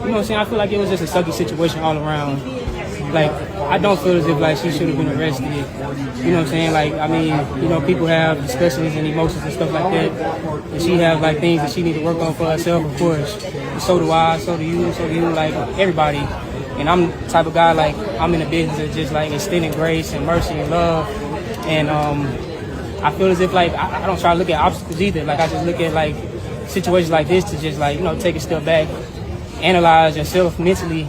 know what I'm saying, I feel like it was just a sucky situation all around. Like, I don't feel as if, like, she should have been arrested. You know what I'm saying? Like, I mean, you know, people have discussions and emotions and stuff like that. And she have, like, things that she need to work on for herself, of course. And so do I, so do you, like, everybody. And I'm the type of guy, like, I'm in the business of just, like, extending grace and mercy and love. And I feel as if, like, I don't try to look at obstacles either. Like, I just look at, like, situations like this to just, like, you know, take a step back, analyze yourself mentally,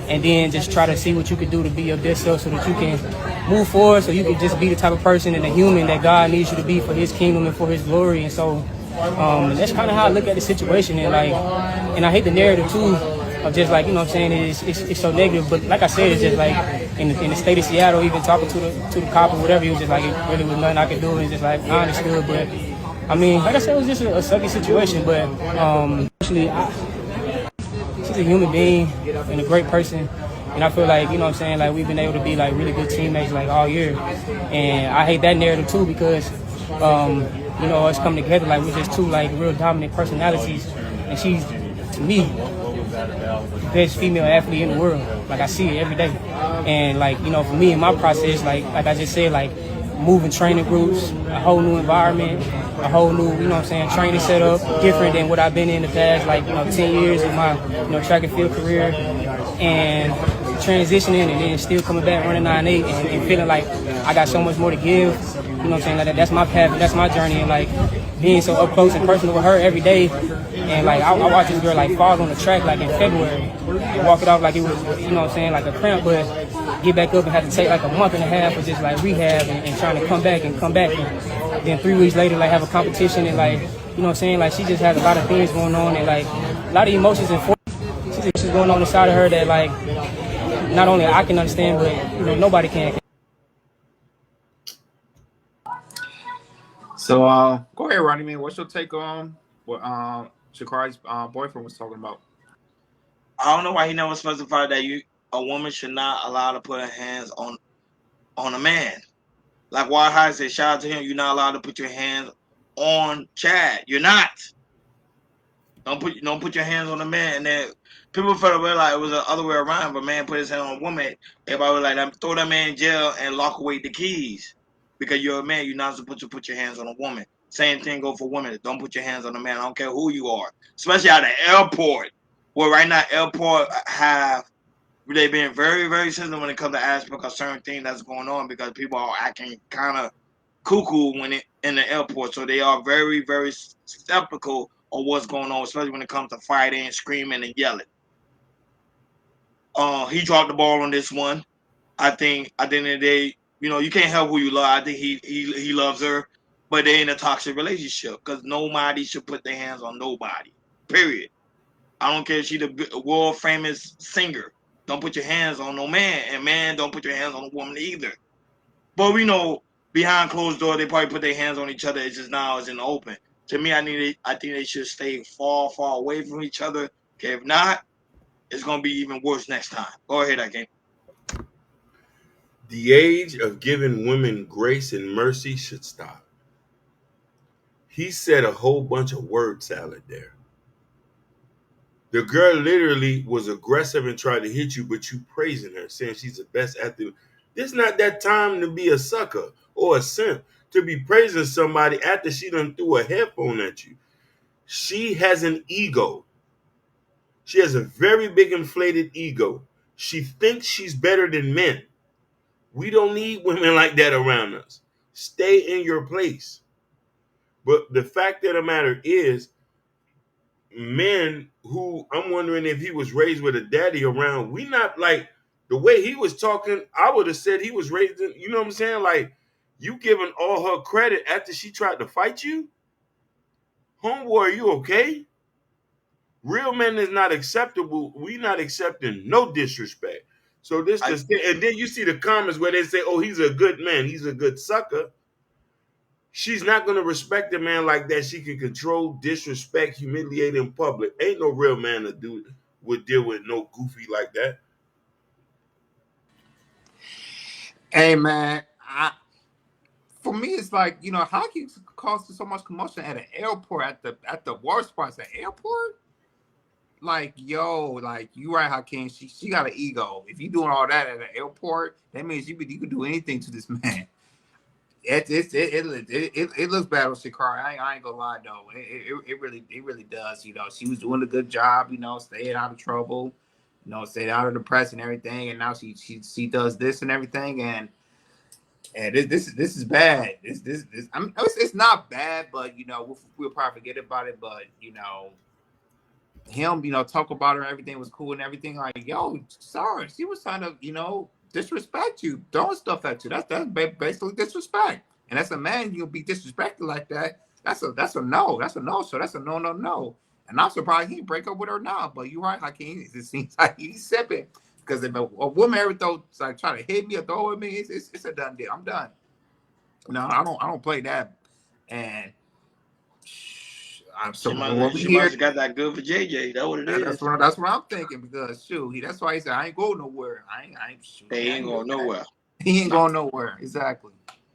and then just try to see what you can do to be your best self so that you can move forward, so you can just be the type of person and a human that God needs you to be for his kingdom and for his glory. And so that's kind of how I look at the situation. And like, and I hate the narrative too of just like, you know what I'm saying, it's so negative. But like I said, it's just like in the state of Seattle, even talking to the cop or whatever, he was just like, it really was nothing I could do. And just like, I understood. But I mean, like I said, it was just a sucky situation. But actually, she's a human being and a great person, and I feel like, you know what I'm saying, like we've been able to be like really good teammates like all year. And I hate that narrative too because you know, us coming together, like we're just two like real dominant personalities, and she's, to me, the best female athlete in the world. Like, I see it every day. And like, you know, for me in my process, like I just said, like moving training groups, a whole new environment, a whole new, you know what I'm saying, training setup, different than what I've been in the past, like, you know, 10 years of my, you know, track and field career, and transitioning and then still coming back running 9.8 and feeling like I got so much more to give. You know what I'm saying? Like that's my path, that's my journey, and like being so up close and personal with her every day. And like I watched this girl like fall on the track like in February and walk it off like it was, you know what I'm saying, like a cramp, but get back up and have to take like a month and a half of just like rehab and trying to come back. And then 3 weeks later like have a competition, and like, you know what I'm saying, like she just has a lot of things going on, and like a lot of emotions and she's going on inside of her that like not only I can understand, but you know nobody can. So go ahead, Ronnie, man. What's your take on what Sha'carri's boyfriend was talking about? I don't know why he never specified that a woman should not allow to put her hands on a man. Like Wild High said, shout out to him. You're not allowed to put your hands on Chad. You're not. Don't put your hands on a man. And then people felt like it was the other way around. But man put his hand on a woman, everybody was like, throw that man in jail and lock away the keys. Because you're a man, you're not supposed to put your hands on a woman. Same thing go for women. Don't put your hands on a man. I don't care who you are. Especially at the airport. Well, right now, airport they've been very, very sensitive when it comes to aspect of certain things that's going on, because people are acting kind of cuckoo when in the airport. So they are very, very skeptical of what's going on, especially when it comes to fighting, screaming, and yelling. He dropped the ball on this one. I think at the end of the day, you know, you can't help who you love. I think he loves her, but they're in a toxic relationship because nobody should put their hands on nobody. Period. I don't care if she's the world famous singer. Don't put your hands on no man, and man, don't put your hands on a woman either. But we know behind closed doors, they probably put their hands on each other. It's just now it's in the open. To me, I think they should stay far, far away from each other. Okay, if not, it's gonna be even worse next time. Go ahead, I can. The age of giving women grace and mercy should stop. He said a whole bunch of word salad there. The girl literally was aggressive and tried to hit you, but you praising her, saying she's the best athlete. This is not that time to be a sucker or a simp, to be praising somebody after she done threw a headphone at you. She has an ego. She has a very big inflated ego. She thinks she's better than men. We don't need women like that around us. Stay in your place. But the fact of the matter is, men who, I'm wondering if he was raised with a daddy around, we not like the way he was talking. I would have said he was raised in, you know what I'm saying? Like, you giving all her credit after she tried to fight you? Homeboy, are you okay? Real men is not acceptable. We not accepting no disrespect. So and then you see the comments where they say, oh, he's a good man, he's a good sucker. She's not going to respect a man like that. She can control, disrespect, humiliate in public. Ain't no real man would deal with no goofy like that. Hey, man, for me, it's like, you know, hockey causes so much commotion at an airport, at the worst parts of the airport. like, yo, like you right, Hakeem. She got an ego. If you doing all that at an airport, that means you could do anything to this man. It looks bad on Sha'carri. I ain't gonna lie though. It really does. You know, she was doing a good job. You know, staying out of trouble. You know, staying out of the press and everything. And now she does this and everything. And this is bad. This I mean, it's not bad, but you know we'll probably forget about it. But you know him, you know, talk about her and everything was cool and everything. Like, yo, sorry, she was trying to, you know, disrespect you, throwing stuff at you. That's basically disrespect. And as a man, you'll be disrespected like that. That's a no. That's a no. So that's a no. And I'm surprised he break up with her now. But you're right, Hakeem. It seems like he's sipping. Because if a woman ever like try to hit me or throw at me, it's a done deal. I'm done. No, I don't play that. And She must have got that good for JJ. That's what it is. That's what I'm thinking because shoot, that's why he said I ain't going nowhere. I ain't shoot. He ain't going nowhere. He ain't going nowhere. Exactly.